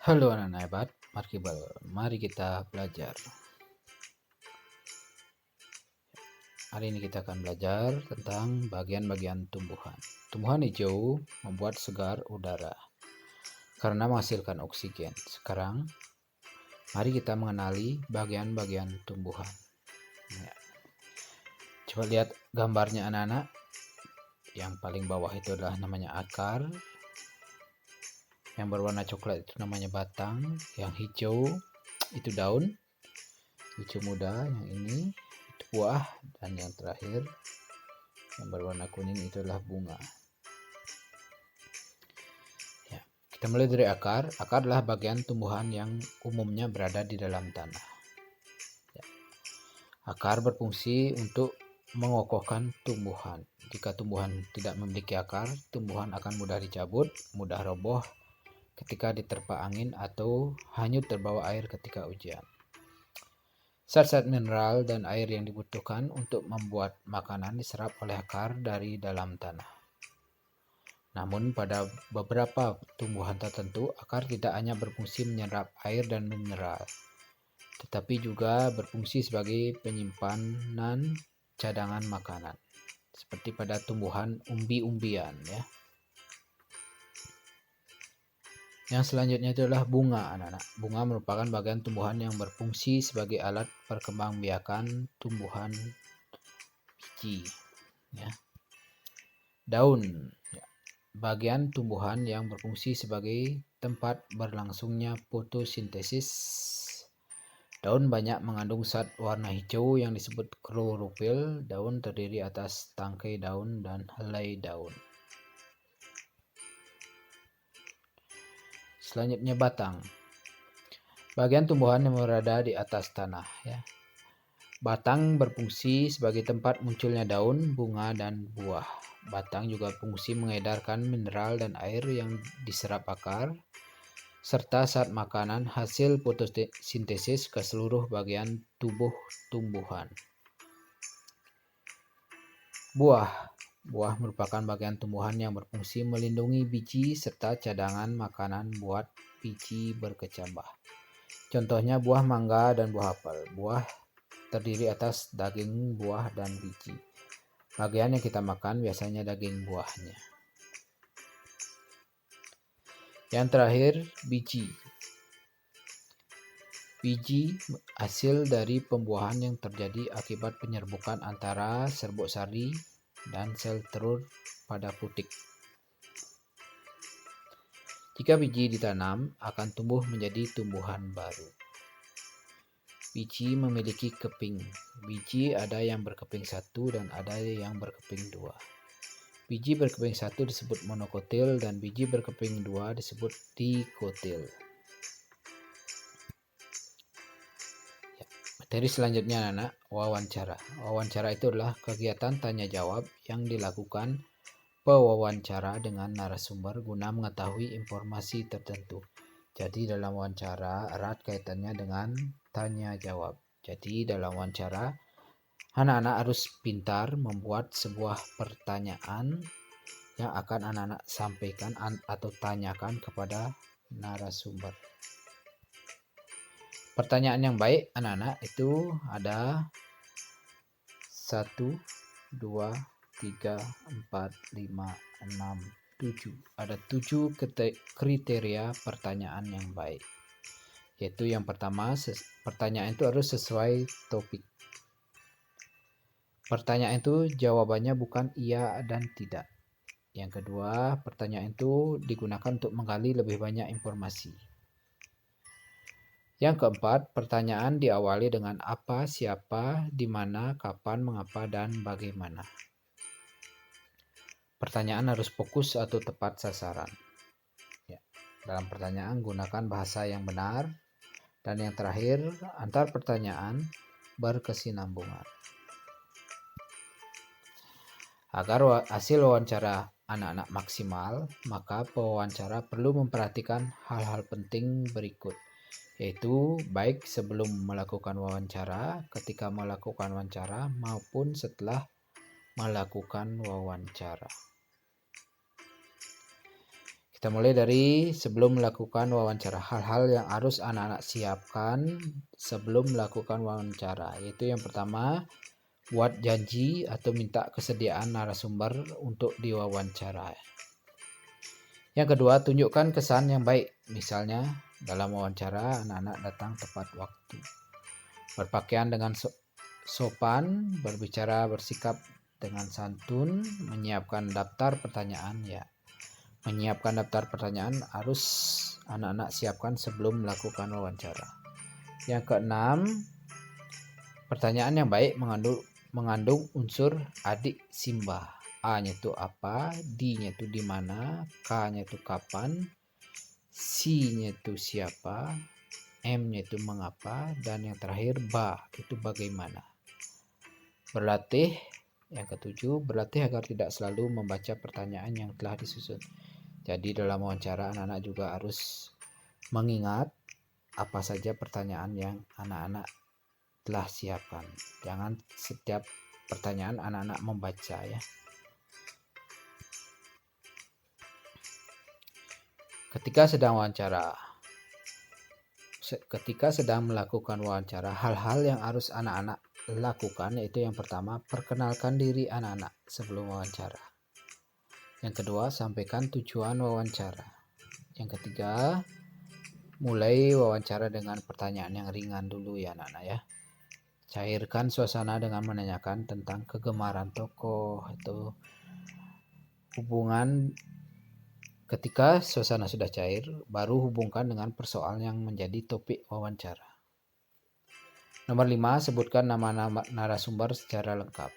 Halo anak-anak hebat, mari kita belajar. Hari ini kita akan belajar tentang bagian-bagian tumbuhan. Tumbuhan hijau membuat segar udara karena menghasilkan oksigen. Sekarang, mari kita mengenali bagian-bagian tumbuhan. Ya. Coba lihat gambarnya anak-anak. Yang paling bawah itu adalah namanya akar. Yang berwarna coklat itu namanya batang. Yang hijau itu daun. Hijau muda yang ini itu buah, dan yang terakhir yang berwarna kuning itu adalah bunga. Ya, kita mulai dari akar. Akar adalah bagian tumbuhan yang umumnya berada di dalam tanah. Ya. Akar berfungsi untuk mengokohkan tumbuhan. Jika tumbuhan tidak memiliki akar, tumbuhan akan mudah dicabut, mudah roboh ketika diterpa angin atau hanyut terbawa air ketika hujan. Zat-zat mineral dan air yang dibutuhkan untuk membuat makanan diserap oleh akar dari dalam tanah. Namun pada beberapa tumbuhan tertentu, akar tidak hanya berfungsi menyerap air dan mineral, tetapi juga berfungsi sebagai penyimpanan cadangan makanan, seperti pada tumbuhan umbi-umbian. Ya. Yang selanjutnya itu adalah bunga, anak-anak. Bunga merupakan bagian tumbuhan yang berfungsi sebagai alat perkembangbiakan tumbuhan biji. Ya. Daun, ya, bagian tumbuhan yang berfungsi sebagai tempat berlangsungnya fotosintesis. Daun banyak mengandung zat warna hijau yang disebut klorofil. Daun terdiri atas tangkai daun dan helai daun. Selanjutnya batang. Bagian tumbuhan yang berada di atas tanah. Ya. Batang berfungsi sebagai tempat munculnya daun, bunga, dan buah. Batang juga berfungsi mengedarkan mineral dan air yang diserap akar, serta zat makanan hasil fotosintesis ke seluruh bagian tubuh tumbuhan. Buah. Buah merupakan bagian tumbuhan yang berfungsi melindungi biji serta cadangan makanan buat biji berkecambah. Contohnya buah mangga dan buah apel. Buah terdiri atas daging buah dan biji. Bagian yang kita makan biasanya daging buahnya. Yang terakhir, biji. Biji hasil dari pembuahan yang terjadi akibat penyerbukan antara serbuk sari dan sel telur pada putik. Jika biji ditanam, akan tumbuh menjadi tumbuhan baru. Biji memiliki keping. Biji ada yang berkeping 1 dan ada yang berkeping 2. Biji berkeping 1 disebut monokotil dan biji berkeping 2 disebut dikotil. Materi selanjutnya anak, wawancara. Wawancara itu adalah kegiatan tanya jawab yang dilakukan pewawancara dengan narasumber guna mengetahui informasi tertentu. Jadi dalam wawancara erat kaitannya dengan tanya jawab. Jadi dalam wawancara anak-anak harus pintar membuat sebuah pertanyaan yang akan anak-anak sampaikan atau tanyakan kepada narasumber. Pertanyaan yang baik anak-anak itu ada 1, 2, 3, 4, 5, 6, 7. Ada 7 kriteria pertanyaan yang baik. Yaitu yang pertama, pertanyaan itu harus sesuai topik. Pertanyaan itu jawabannya bukan iya dan tidak. Yang kedua, pertanyaan itu digunakan untuk menggali lebih banyak informasi. Yang keempat, pertanyaan diawali dengan apa, siapa, di mana, kapan, mengapa, dan bagaimana. Pertanyaan harus fokus atau tepat sasaran. Ya. Dalam pertanyaan, gunakan bahasa yang benar. Dan yang terakhir, antar pertanyaan berkesinambungan. Agar hasil wawancara anak-anak maksimal, maka pewawancara perlu memperhatikan hal-hal penting berikut. Yaitu baik sebelum melakukan wawancara, ketika melakukan wawancara, maupun setelah melakukan wawancara. Kita mulai dari sebelum melakukan wawancara. Hal-hal yang harus anak-anak siapkan sebelum melakukan wawancara, yaitu yang pertama, buat janji atau minta kesediaan narasumber untuk diwawancara. Yang kedua, tunjukkan kesan yang baik. Misalnya, dalam wawancara, anak-anak datang tepat waktu, berpakaian dengan sopan, berbicara bersikap dengan santun, menyiapkan daftar pertanyaan. Ya, menyiapkan daftar pertanyaan harus anak-anak siapkan sebelum melakukan wawancara. Yang keenam, pertanyaan yang baik mengandung unsur adik simbah. A-nya itu apa, D-nya itu di mana, K-nya itu kapan, C-nya itu siapa, M-nya itu mengapa, dan yang terakhir ba itu bagaimana. Berlatih. Yang ketujuh, berlatih agar tidak selalu membaca pertanyaan yang telah disusun. Jadi dalam wawancara anak-anak juga harus mengingat apa saja pertanyaan yang anak-anak telah siapkan. Jangan setiap pertanyaan anak-anak membaca ya. Ketika sedang melakukan wawancara, hal-hal yang harus anak-anak lakukan yaitu yang pertama, perkenalkan diri anak-anak sebelum wawancara. Yang kedua, sampaikan tujuan wawancara. Yang ketiga, mulai wawancara dengan pertanyaan yang ringan dulu ya anak-anak ya. Cairkan suasana dengan menanyakan tentang kegemaran tokoh atau hubungan. Ketika suasana sudah cair, baru hubungkan dengan persoalan yang menjadi topik wawancara. Nomor 5, sebutkan nama-nama narasumber secara lengkap.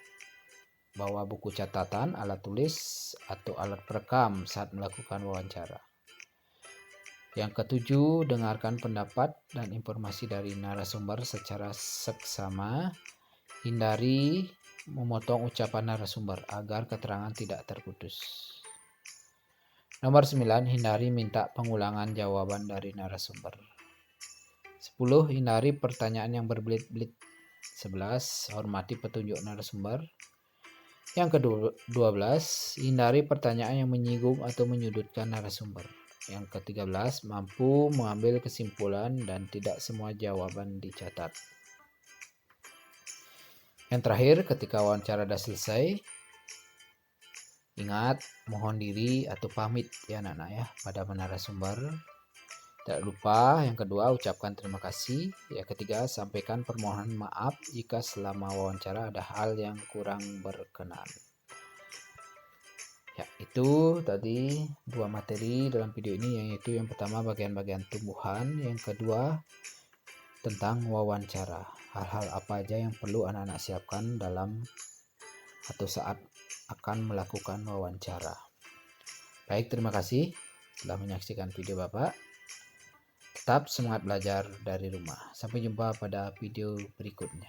Bawa buku catatan, alat tulis, atau alat perekam saat melakukan wawancara. Yang ketujuh, dengarkan pendapat dan informasi dari narasumber secara seksama. Hindari memotong ucapan narasumber agar keterangan tidak terputus. Nomor 9, hindari minta pengulangan jawaban dari narasumber. 10, hindari pertanyaan yang berbelit-belit. 11, hormati petunjuk narasumber. Yang ke-12, hindari pertanyaan yang menyinggung atau menyudutkan narasumber. Yang ke-13, mampu mengambil kesimpulan dan tidak semua jawaban dicatat. Yang terakhir, ketika wawancara sudah selesai, ingat mohon diri atau pamit ya anak-anak ya pada narasumber. Tidak lupa yang kedua, ucapkan terima kasih. Yang ketiga, sampaikan permohonan maaf jika selama wawancara ada hal yang kurang berkenan. Ya, itu tadi 2 materi dalam video ini, yaitu yang pertama bagian-bagian tumbuhan, yang kedua tentang wawancara. Hal-hal apa aja yang perlu anak-anak siapkan dalam atau saat akan melakukan wawancara. Baik, terima kasih telah menyaksikan video Bapak. Tetap semangat belajar dari rumah. Sampai jumpa pada video berikutnya.